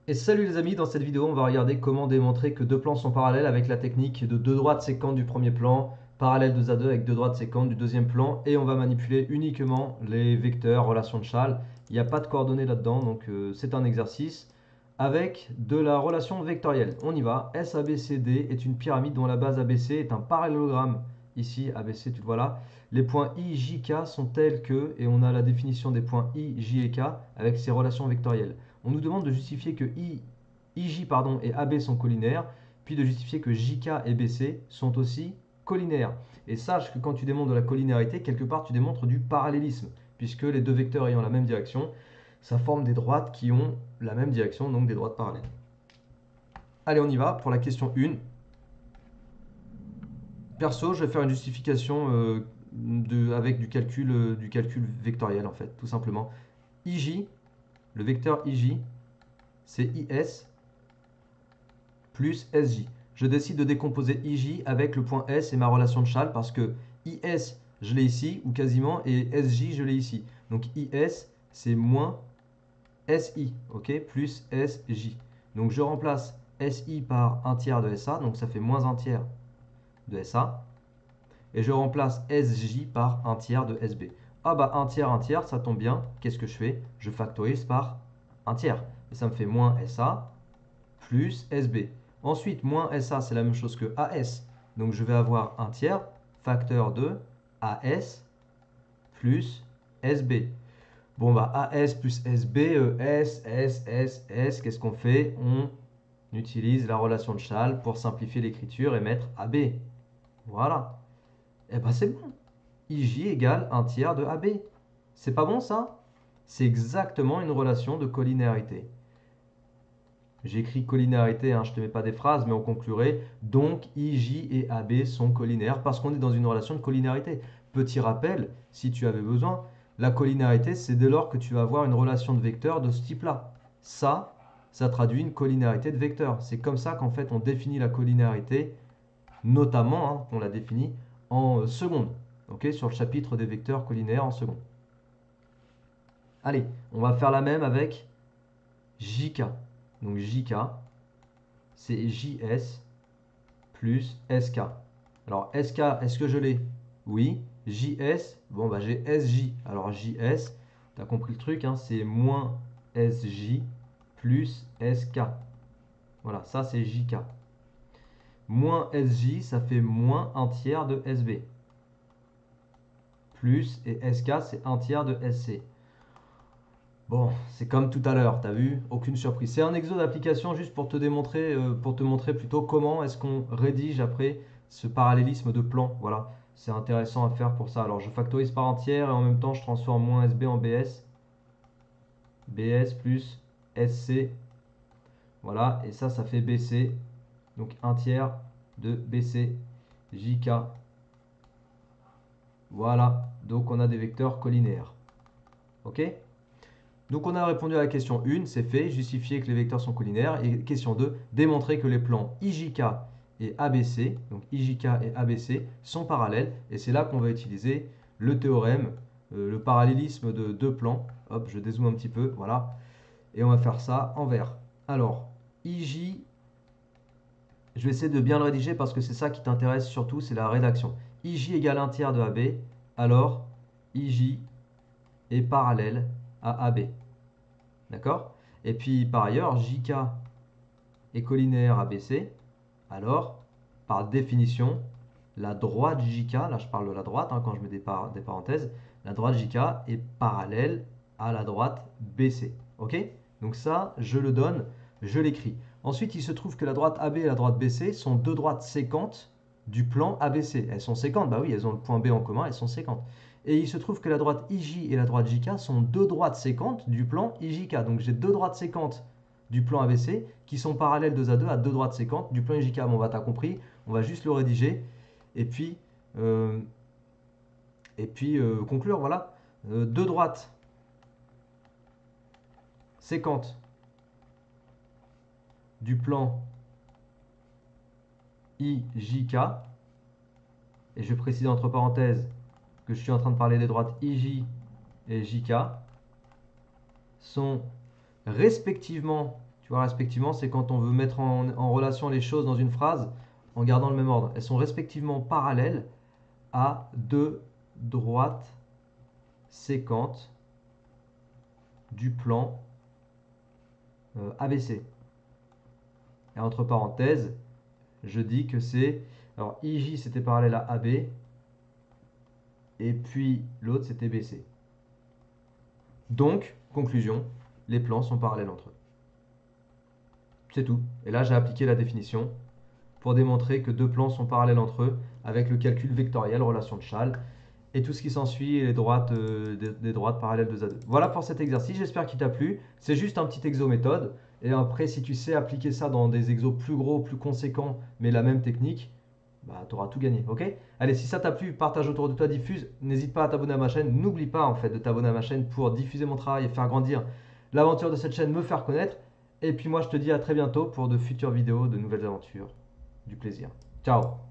Et salut les amis, dans cette vidéo on va regarder comment démontrer que deux plans sont parallèles avec la technique de deux droites sécantes du premier plan, parallèle 2 à 2 avec deux droites sécantes du deuxième plan, et on va manipuler uniquement les vecteurs, relations de Chasles. Il n'y a pas de coordonnées là-dedans, donc c'est un exercice avec de la relation vectorielle. On y va. SABCD est une pyramide dont la base ABC est un parallélogramme. Ici, ABC, tu le vois là. Les points I, J, K sont tels que, et on a la définition des points I, J et K avec ces relations vectorielles. On nous demande de justifier que IJ et AB sont collinaires, puis de justifier que JK et BC sont aussi collinaires. Et sache que quand tu démontres de la collinarité, quelque part tu démontres du parallélisme, puisque les deux vecteurs ayant la même direction, ça forme des droites qui ont la même direction, donc des droites parallèles. Allez, on y va pour la question 1. Perso, je vais faire une justification avec du calcul vectoriel, en fait, tout simplement. IJ, le vecteur IJ, c'est IS plus SJ. Je décide de décomposer IJ avec le point S et ma relation de Chasles parce que IS, je l'ai ici, ou quasiment, et SJ, je l'ai ici. Donc IS, c'est moins SI, ok, plus SJ. Donc je remplace SI par 1 tiers de SA, donc ça fait moins 1 tiers de SA. Et je remplace SJ par 1 tiers de SB. Ah bah 1 tiers, ça tombe bien. Qu'est-ce que je fais? Je factorise par 1 tiers. Et ça me fait moins SA plus SB. Ensuite, moins SA, c'est la même chose que AS. Donc je vais avoir 1 tiers, facteur de AS plus SB. Bon, bah AS plus SB, S, qu'est-ce qu'on fait? On utilise la relation de Chasles pour simplifier l'écriture et mettre AB. Voilà. Et bah c'est bon. IJ égale 1 tiers de AB. C'est pas bon ça? C'est exactement une relation de collinéarité. J'écris collinéarité, hein, je ne te mets pas des phrases, mais on conclurait. Donc, IJ et AB sont collinaires parce qu'on est dans une relation de collinéarité. Petit rappel, si tu avais besoin, la collinéarité, c'est dès lors que tu vas avoir une relation de vecteurs de ce type-là. Ça traduit une collinéarité de vecteurs. C'est comme ça qu'en fait on définit la collinéarité, notamment, hein, on la définit en seconde, okay, sur le chapitre des vecteurs collinaires en seconde. Allez, on va faire la même avec JK. Donc JK, c'est JS plus SK. Alors SK, est-ce que je l'ai? Oui. JS, bon bah j'ai SJ. Alors JS, tu as compris le truc, hein, c'est moins SJ plus SK. Voilà, ça c'est JK. Moins SJ, ça fait moins 1 tiers de SB. Plus, et SK, c'est 1 tiers de SC. Bon, c'est comme tout à l'heure, t'as vu? Aucune surprise. C'est un exo d'application juste pour te montrer plutôt comment est-ce qu'on rédige après ce parallélisme de plan. Voilà, c'est intéressant à faire pour ça. Alors je factorise par entière et en même temps je transforme moins SB en BS. BS plus SC. Voilà, et ça fait BC. Donc 1 tiers de BC JK. Voilà, donc on a des vecteurs collinaires. Ok? Donc on a répondu à la question 1, c'est fait, justifier que les vecteurs sont collinaires. Et question 2, démontrer que les plans IJK et ABC, donc IJK et ABC, sont parallèles. Et c'est là qu'on va utiliser le théorème, le parallélisme de deux plans. Hop, je dézoome un petit peu, voilà. Et on va faire ça en vert. Alors, IJ, je vais essayer de bien le rédiger parce que c'est ça qui t'intéresse surtout, c'est la rédaction. IJ égale 1 tiers de AB, alors IJ est parallèle à AB. D'accord? Et puis par ailleurs, JK est collinaire à BC. Alors, par définition, la droite JK, là je parle de la droite hein, quand je mets des parenthèses, la droite JK est parallèle à la droite BC. Ok? Donc ça, je le donne, je l'écris. Ensuite, il se trouve que la droite AB et la droite BC sont deux droites séquentes du plan ABC. Elles sont séquentes, bah oui, elles ont le point B en commun, elles sont séquentes. Et il se trouve que la droite IJ et la droite JK sont deux droites séquentes du plan IJK. Donc j'ai deux droites séquentes du plan ABC qui sont parallèles 2 à 2 à deux droites séquentes du plan IJK. Bon, bah t'as compris, on va juste le rédiger et puis, euh, conclure. Voilà, deux droites séquentes du plan IJK, et je précise entre parenthèses que je suis en train de parler des droites IJ et JK, sont respectivement, Tu vois, respectivement, c'est quand on veut mettre en relation les choses dans une phrase en gardant le même ordre. Elles sont respectivement parallèles à deux droites séquentes du plan ABC. Et entre parenthèses, je dis que c'est... Alors, IJ, c'était parallèle à AB. Et puis, l'autre, c'était BC. Donc, conclusion, les plans sont parallèles entre eux. C'est tout. Et là, j'ai appliqué la définition pour démontrer que deux plans sont parallèles entre eux avec le calcul vectoriel, relation de Schall, et tout ce qui s'ensuit, les droites, des droites parallèles 2 à 2. Voilà pour cet exercice, j'espère qu'il t'a plu. C'est juste un petit exo méthode. Et après, si tu sais appliquer ça dans des exos plus gros, plus conséquents, mais la même technique, bah, tu auras tout gagné, ok? Allez, si ça t'a plu, partage autour de toi, diffuse. N'hésite pas à t'abonner à ma chaîne. N'oublie pas en fait de t'abonner à ma chaîne pour diffuser mon travail et faire grandir l'aventure de cette chaîne, me faire connaître. Et puis moi, je te dis à très bientôt pour de futures vidéos, de nouvelles aventures. Du plaisir. Ciao!